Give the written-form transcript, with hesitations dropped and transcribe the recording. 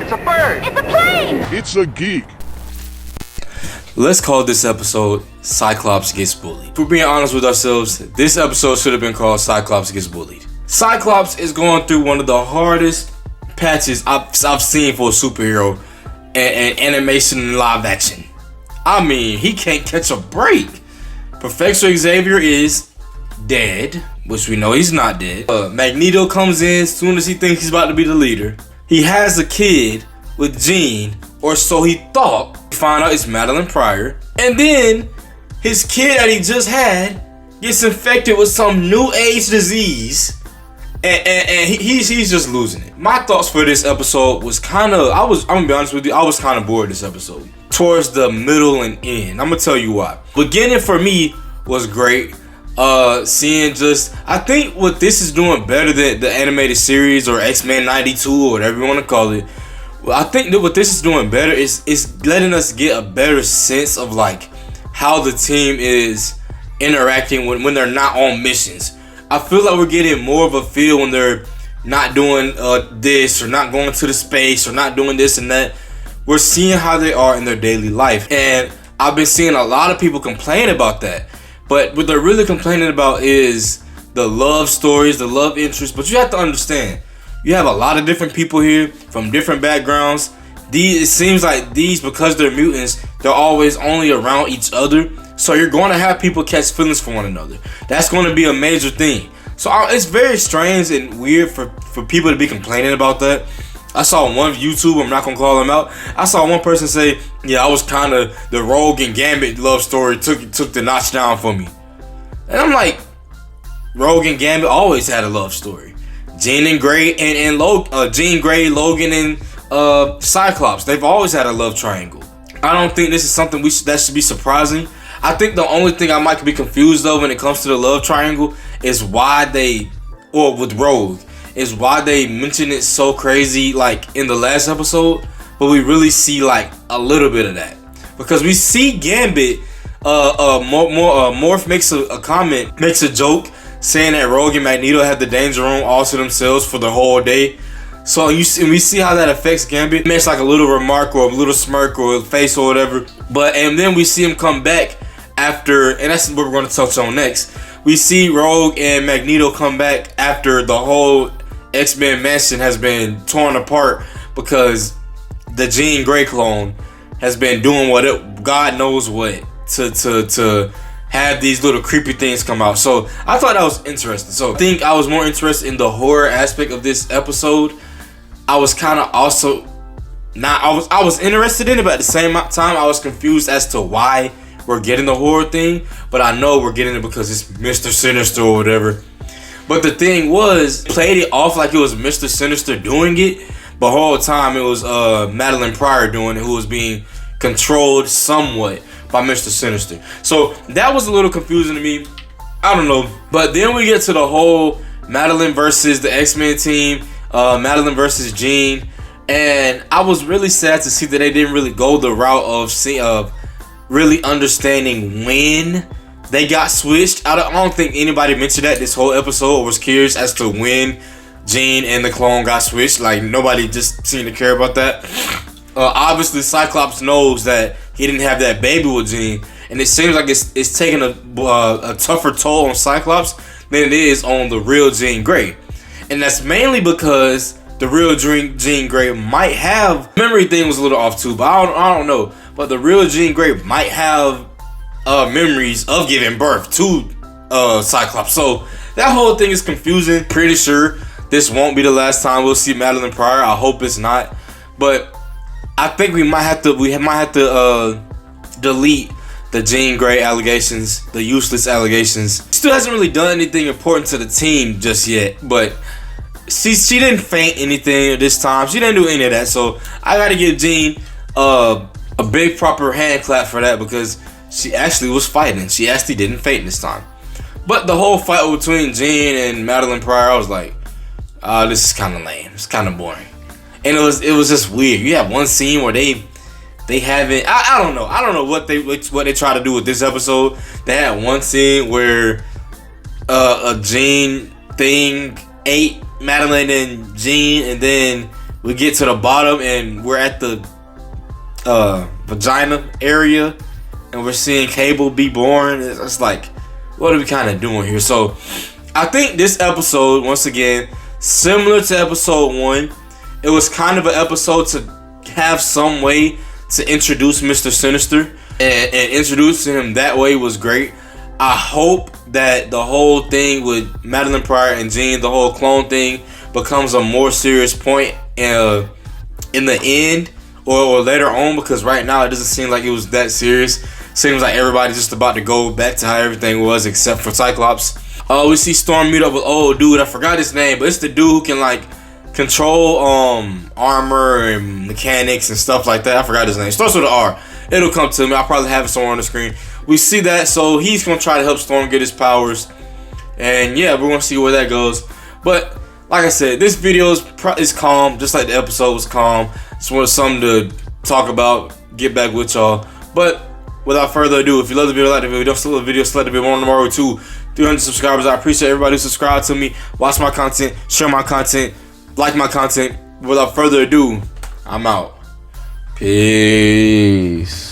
It's a bird. It's a plane. It's a geek. Let's call this episode Cyclops Gets Bullied. If we're being honest with ourselves, this episode should have been called Cyclops Gets Bullied. Cyclops is going through one of the hardest patches I've seen for a superhero and animation and live action. I mean, he can't catch a break. Professor Xavier is dead, which we know he's not dead. Magneto comes in as soon as he thinks he's about to be the leader. He has a kid with Jean, or so he thought. Find out it's Madeline Pryor. And then his kid that he just had gets infected with some new age disease. And he's just losing it. My thoughts for this episode was I'm gonna be honest with you, I was kind of bored this episode. Towards the middle and end. I'm gonna tell you why. Beginning for me was great. Seeing I think what this is doing better than the animated series or X-Men 92 or whatever you want to call it. Well, I think that what this is doing better is letting us get a better sense of like how the team is interacting when they're not on missions. I feel like we're getting more of a feel when they're not doing this or not going to the space or not doing this and that. We're seeing how they are in their daily life, and I've been seeing a lot of people complain about that. But what they're really complaining about is the love stories, the love interests. But you have to understand, you have a lot of different people here from different backgrounds. It seems like these, because they're mutants, they're always only around each other. So you're going to have people catch feelings for one another. That's going to be a major thing. So it's very strange and weird for people to be complaining about that. I saw one YouTuber, I'm not going to call him out. I saw one person say, yeah, I was kind of, the Rogue and Gambit love story took the notch down for me. And I'm like, Rogue and Gambit always had a love story. Jean Grey, Logan, and Cyclops. They've always had a love triangle. I don't think this is something that should be surprising. I think the only thing I might be confused of when it comes to the love triangle is with Rogue, is why they mention it so crazy like in the last episode, but we really see like a little bit of that. Because we see Gambit, Morph makes a comment, makes a joke, saying that Rogue and Magneto had the Danger Room all to themselves for the whole day. So we see how that affects Gambit. It makes like a little remark or a little smirk or a face or whatever. And then we see him come back after, and that's what we're going to touch on next. We see Rogue and Magneto come back after the whole X-Men mansion has been torn apart because the Jean Grey clone has been doing God knows what to have these little creepy things come out. So I thought that was interesting. So I think I was more interested in the horror aspect of this episode. I was kind of also I was interested in it, but at the same time I was confused as to why we're getting the horror thing. But I know we're getting it because it's Mr. Sinister or whatever. But the thing was, played it off like it was Mr. Sinister doing it, but the whole time it was Madeline Pryor doing it, who was being controlled somewhat by Mr. Sinister. So that was a little confusing to me. I don't know. But then we get to the whole Madeline versus the X-Men team, Madeline versus Jean, and I was really sad to see that they didn't really go the route of really understanding when they got switched. I don't think anybody mentioned that this whole episode or was curious as to when Jean and the clone got switched. Like, nobody just seemed to care about that. Obviously, Cyclops knows that he didn't have that baby with Jean, and it seems like it's taking a tougher toll on Cyclops than it is on the real Jean Grey. And that's mainly because the real Jean Grey might have, memory thing was a little off too, but I don't know. But the real Jean Grey might have memories of giving birth to Cyclops. So that whole thing is confusing. Pretty sure this won't be the last time we'll see Madeline Pryor. I hope it's not. But I think we might have to delete the Jean Grey allegations, the useless allegations. Still hasn't really done anything important to the team just yet, but she didn't faint anything this time. She didn't do any of that. So I gotta give Jean a big proper hand clap for that, because she actually was fighting. She actually didn't faint this time. But the whole fight between Jean and Madeline Pryor, I was like, this is kind of lame. It's kind of boring. And it was just weird. You have one scene where they haven't. I don't know what they try to do with this episode. They had one scene where a Jean thing ate Madeline and Jean, and then we get to the bottom and we're at the vagina area, and we're seeing Cable be born. It's like, what are we kind of doing here? So I think this episode, once again, similar to episode 1, it was kind of an episode to have some way to introduce Mr. Sinister, and introducing him that way was great. I hope that the whole thing with Madeline Pryor and Jean, the whole clone thing, becomes a more serious point in the end or later on, because right now it doesn't seem like it was that serious. Seems like everybody's just about to go back to how everything was except for Cyclops. We see Storm meet up with dude, I forgot his name, but it's the dude who can like control armor and mechanics and stuff like that. I forgot his name. Starts with an R. It'll come to me. I'll probably have it somewhere on the screen. We see that, so he's gonna try to help Storm get his powers, and yeah, we're gonna see where that goes. But like I said, this video is calm, just like the episode was calm. Just wanted something to talk about, get back with y'all. But without further ado, if you love the video, like the video. Don't still love the video, select the video on tomorrow to 300 subscribers. I appreciate everybody who subscribed to me, watch my content, share my content, like my content. Without further ado, I'm out. Peace.